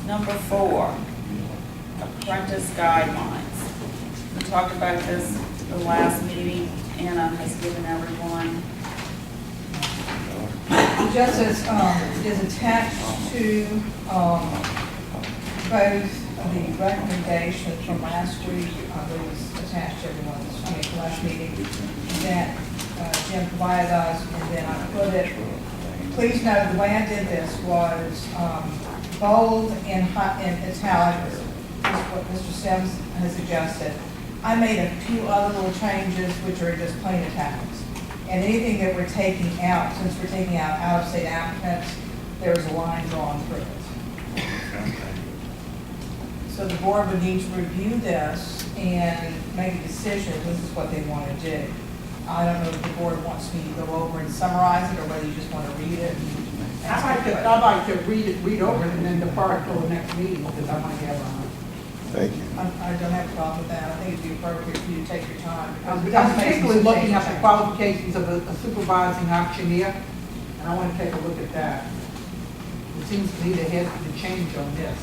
Number 4, apprentice guidelines. We talked about this the last meeting. Anna has given everyone. Just as is attached to both the recommendation from last week, that was attached to everyone's, last meeting, that Jim provided us, and then I put it, please note, the way I did this was bold and italic, is what Mr. Sims has suggested. I made a few other little changes, which are just plain italics. And anything that we're taking out, since we're taking out of-state applicants, there's a line drawn through it. So the board would need to review this and make a decision, this is what they want to do. I don't know if the board wants me to go over and summarize it, or whether you just want to read it. I'd like to read over it and then depart till the next meeting, because I might have Thank you. I don't have a problem with that. I think it'd be appropriate for you to take your time. I'm particularly looking at the qualifications of a supervising auctioneer, and I want to take a look at that. It seems to me they had to change on this.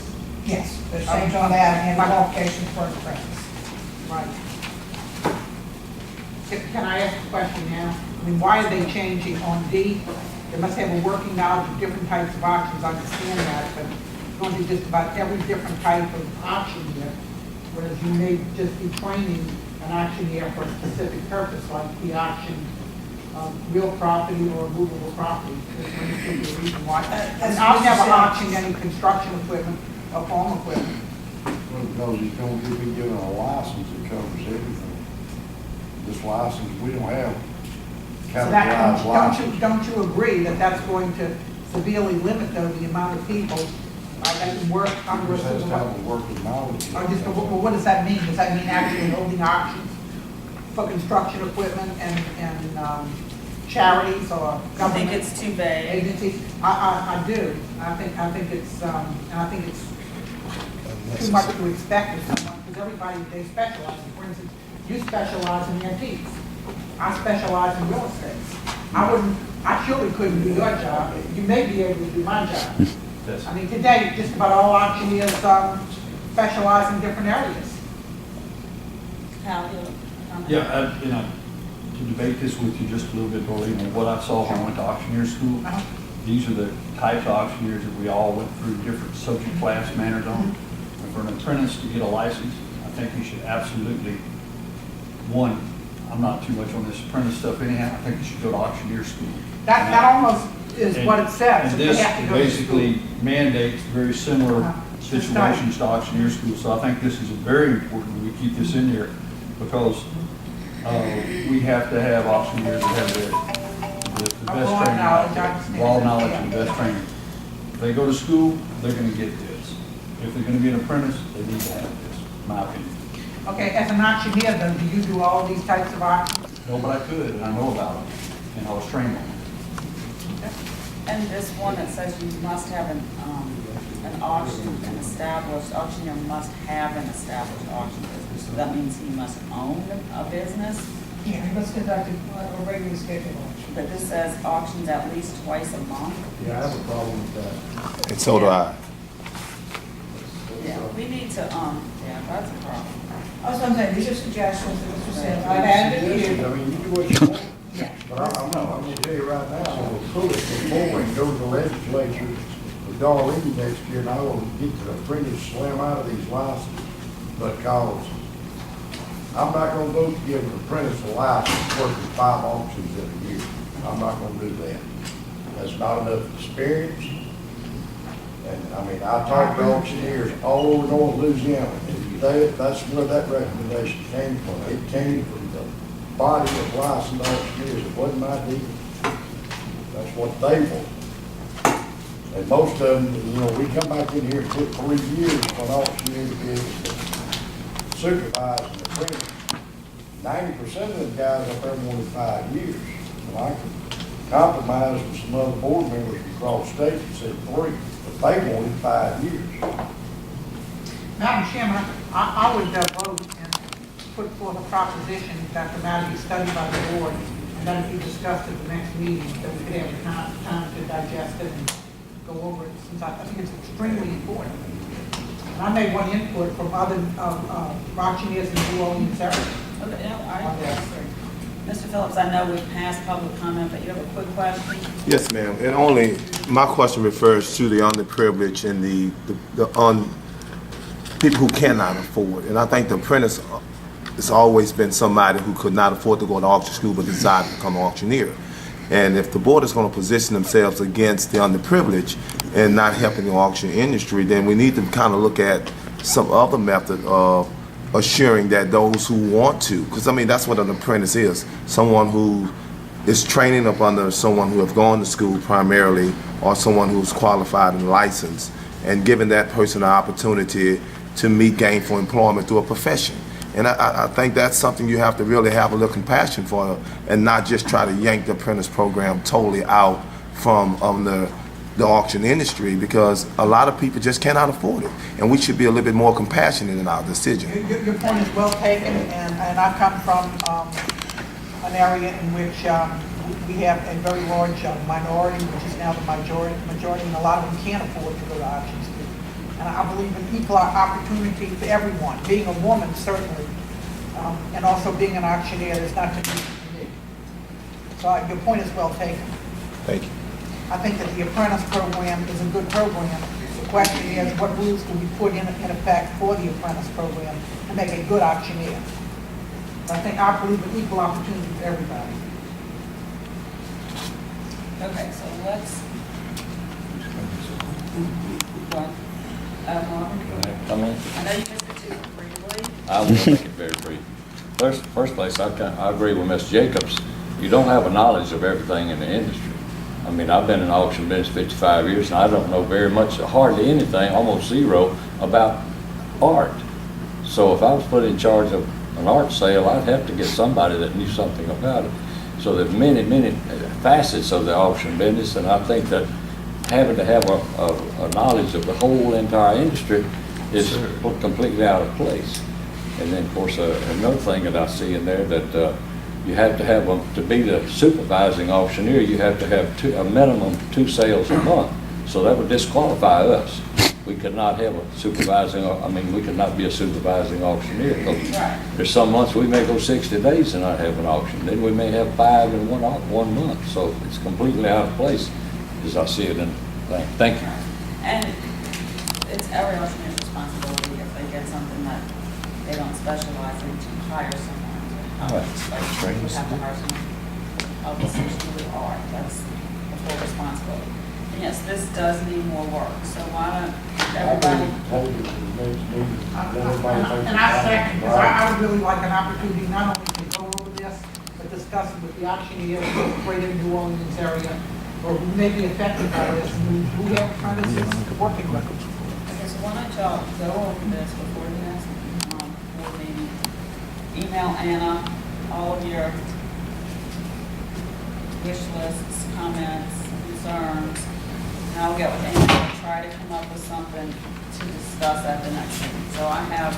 Yes, there's change on that and qualifications for the apprentice. Right. Can I ask a question now? I mean, why are they changing on D? They must have a working knowledge of different types of auctions, I understand that, but it's going to be just about every different type of auction here, whereas you may just be training an auctioneer for a specific purpose, like the auction of real property or movable property. There's no particular reason why. And I've never auctioned any construction equipment or farm equipment. Well, because he's going to be given a license that covers everything. This license, we don't have So that, categorized license. don't you agree that that's going to severely limit, though, the amount of people that can work under a Just has to have supervisor? a working knowledge. Well, what does that mean? Does that mean actually holding auctions for construction equipment and charities or I think government it's too vague. agencies? I do. I think it's too much to expect of someone, because everybody, they specialize. For instance, you specialize in antiques. I specialize in real estate. I surely couldn't do your job. You may be able to do my job. I mean, today, just about all auctioneers specialize in different areas. How do Yeah, to debate this with you just a little bit, Doreen, what I saw when I went to auctioneer school, these are the types of auctioneers that we all went through different subject class manners on. And for an apprentice to get a license, I think you should absolutely, one, I'm not too much on this apprentice stuff anyhow, I think you should go to auctioneer school. That almost is what it says. And They this have to go to basically school. mandates very similar situations to auctioneer school. So I think this is very important that we keep this in there, because we have to have auctioneers that have the best Raw training out knowledge, I there. understand. Raw knowledge and the best training. If they go to school, they're gonna get this. If they're gonna be an apprentice, they need to have this, in my opinion. Okay, as an auctioneer, though, do you do all these types of auctions? No, but I could, and I know about them, and I was trained on them. And this one that says you must have an auction, an established, auctioneer must have an established auction business. So that means he must own a business. Yeah, we must conduct a regularly scheduled auction. But this says auctions at least twice a month. Yeah, I have a problem with that. And so do I. Yeah, we need to, yeah, that's a problem. That's what I'm saying, these are suggestions that Mr. Sims, I've added a I few. mean, you do what you want. Yeah. But I'm gonna tell you right now, we'll pull it before and go to the legislature with Darlene next year, and I will get the apprentice slam out of these licenses. Because I'm not gonna vote to give an apprentice a license working 5 auctions in a year. I'm not gonna do that. That's not enough experience. And, I mean, I talk to auctioneers all over North Louisiana, and that's where that recommendation came from. It came from the body of licensed auctioneers. It wasn't my deal. That's what they want. And most of them, we come back in here and put 3 years for an auctioneer to be able to supervise and apprentice. 90% of the guys up there wanted 5 years. And I could compromise with some other board members across state and said 3, but they wanted 5 years. Madam Chairman, I would vote and put forth a proposition that the matter be studied by the board and then be discussed at the next meeting, that we could have time to digest it and go over it, since I think it's extremely important. I made one input from other auctioneers in New Orleans area. Okay, yeah, all on right. this. Mr. Phillips, I know we've passed public comment, but you have a quick question? Yes, ma'am. And only, my question refers to the underprivileged and the people who cannot afford. And I think the apprentice has always been somebody who could not afford to go to auction school but decided to become an auctioneer. And if the board is going to position themselves against the underprivileged and not helping the auction industry, then we need to kind of look at some other method of assuring that those who want to, because I mean that's what an apprentice is, someone who is training up under someone who have gone to school primarily, or someone who's qualified and licensed, and giving that person an opportunity to meet gainful employment through a profession. And I think that's something you have to really have a little compassion for, and not just try to yank the apprentice program totally out from the auction industry, because a lot of people just cannot afford it. And we should be a little bit more compassionate in our decision. Your point is well taken, and I come from an area in which we have a very large minority, which is now the majority, and a lot of them can't afford to go to auction school. And I believe in equal opportunity for everyone, being a woman certainly, and also being an auctioneer is not to be. So your point is well taken. Thank you. I think that the apprentice program is a good program. The question is, what rules do we put in effect for the apprentice program to make a good auctioneer? I believe in equal opportunity for everybody. Okay, so let's. What? Marvin? Come in. I know you missed it too briefly. I will make it very brief. First place, I agree with Ms. Jacobs. You don't have a knowledge of everything in the industry. I mean, I've been in the auction business 55 years, and I don't know very much, hardly anything, almost zero, about art. So if I was put in charge of an art sale, I'd have to get somebody that knew something about it. So there's many facets of the auction business, and I think that having to have a knowledge of the whole entire industry is completely out of place. And then, of course, another thing that I see in there that you have to have to be the supervising auctioneer, you have to have a minimum 2 sales a month. So that would disqualify us. We could not have a supervising, we could not be a supervising auctioneer. Right. There's some months we may go 60 days and not have an auction. Then we may have 5 in one month. So it's completely out of place as I see it in the thing. Thank you. And it's every auctioneer's responsibility if they get something that they don't specialize in to hire someone. All right. Like, we have to hire someone of this issue art. That's the full responsibility. And yes, this does need more work. So why don't everybody? And I second, because I would really like an opportunity not only to go over this, but discuss it with the auctioneers in the greater New Orleans area, or who may be affected by this, and who have apprentices working with them. Okay, so why don't y'all go over this before the next board meeting? Email Anna all of your wish lists, comments, concerns, and I'll get with Anna and try to come up with something to discuss at the next meeting. So I have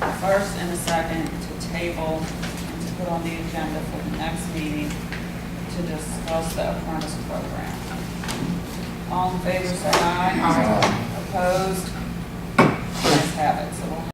a first and a second to table and to put on the agenda for the next meeting to discuss the apprentice program. All in favor, say aye. Aye. Opposed? Let's have it. So we'll